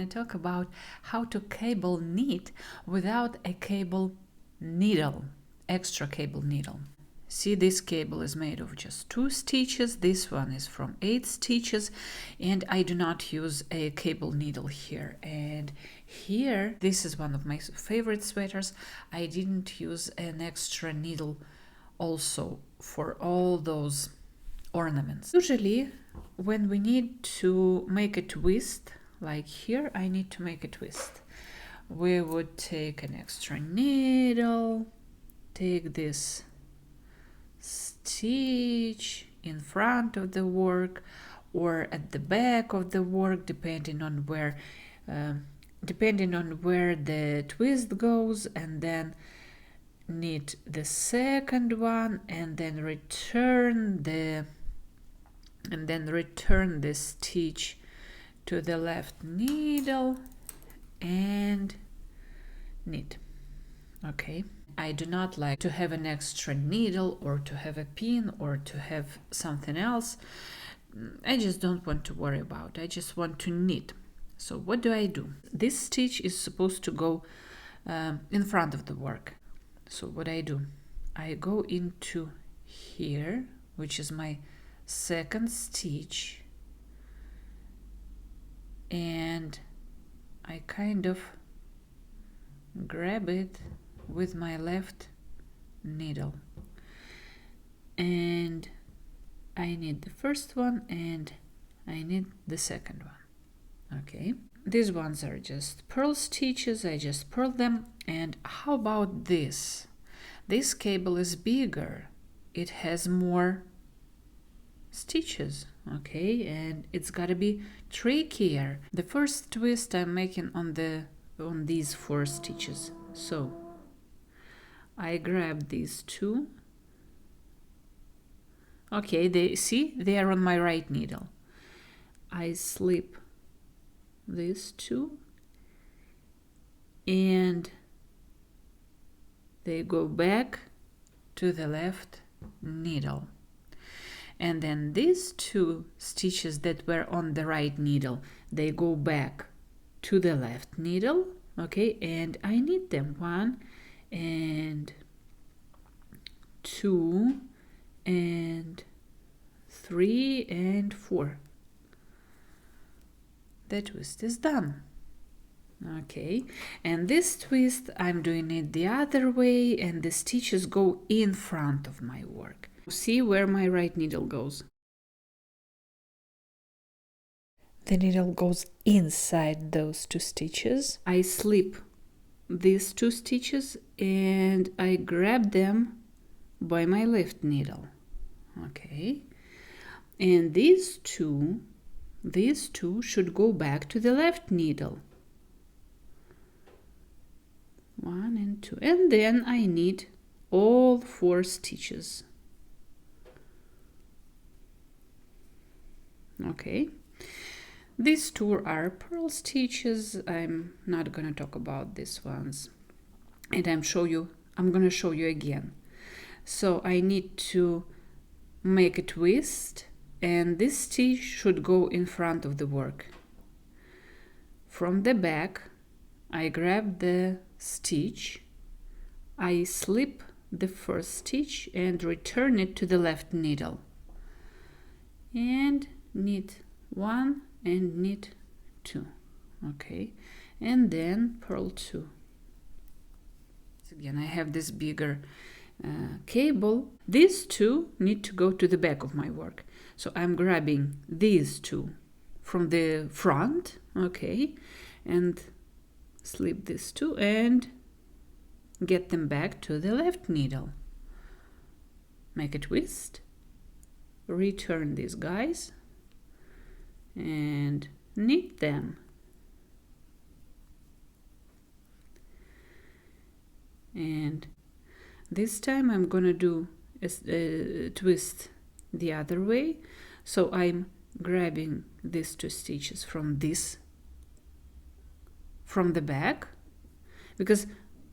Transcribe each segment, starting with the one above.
to talk about how to cable knit without a cable needle, extra cable needle. See, this cable is made of just 2 stitches. This one is from 8 stitches, and I do not use a cable needle here. And here, this is one of my favorite sweaters. I didn't use an extra needle also for all those ornaments. Usually, when we need to make a twist, like here, I need to make a twist. We would take an extra needle, take this stitch in front of the work or at the back of the work, depending on where the twist goes, and then knit the second one, and then return the stitch to the left needle and knit. Okay, I do not like to have an extra needle or to have a pin or to have something else. I just don't want to worry about it. I just want to knit. So what do? This stitch is supposed to go in front of the work. So what I do, I go into here, which is my second stitch, and I kind of grab it with my left needle, and I knit the first one and I knit the second one. Okay, these ones are just purl stitches. I just purl them. And how about this? This cable is bigger, it has more stitches, okay, and it's gotta be trickier. The first twist I'm making on these 4 stitches. So I grab these 2. Okay, they are on my right needle. I slip these 2 and they go back to the left needle. And then these 2 stitches that were on the right needle, they go back to the left needle, okay, and I knit them 1 and 2 and 3 and 4. The twist is done. Okay, and this twist I'm doing it the other way, and the stitches go in front of my work. See where my right needle goes. The needle goes inside those 2 stitches. I slip these 2 stitches and I grab them by my left needle. Okay, and these two should go back to the left needle. 1 and 2, and then I knit all 4 stitches. Okay, these 2 are purl stitches. I'm not gonna talk about these ones, and I'm gonna show you again. So I need to make a twist, and this stitch should go in front of the work. From the back, I grab the stitch, I slip the first stitch and return it to the left needle, and knit 1 and knit 2. Okay, and then purl 2. Again, I have this bigger cable. These 2 need to go to the back of my work, so I'm grabbing these 2 from the front, okay, and slip these 2 and get them back to the left needle. Make a twist, return these guys and knit them. And this time I'm gonna do a twist the other way. So I'm grabbing these 2 stitches from the back, because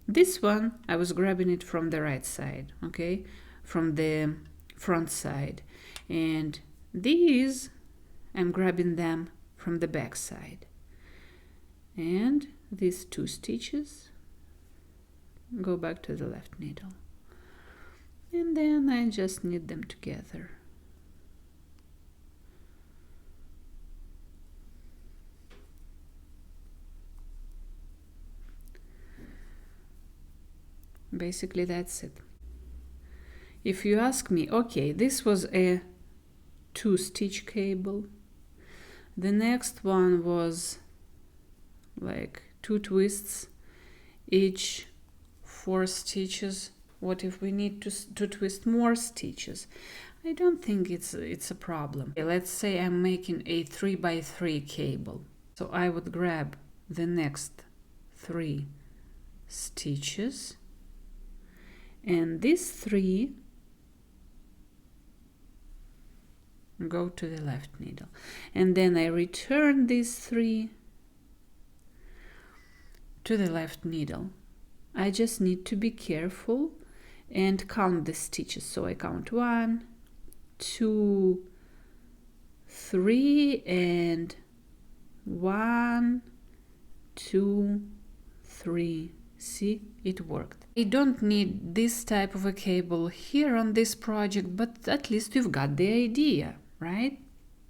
this one I was grabbing it from the right side, okay, from the front side, and these I'm grabbing them from the back side. and these 2 stitches go back to the left needle, and then I just knit them together. Basically that's it. If you ask me, okay, this was a 2-stitch cable, the next one was like 2 twists, each 4 stitches. What if we need to twist more stitches? I don't think it's a problem. Okay, let's say I'm making a 3x3 cable, so I would grab the next 3 stitches, and these 3 go to the left needle, and then I return these 3 to the left needle. I just need to be careful and count the stitches. So I count 1, 2, 3, and 1, 2, 3. See, it worked. I don't need this type of a cable here on this project, but at least you've got the idea, right?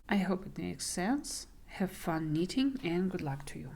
I hope it makes sense. Have fun knitting and good luck to you.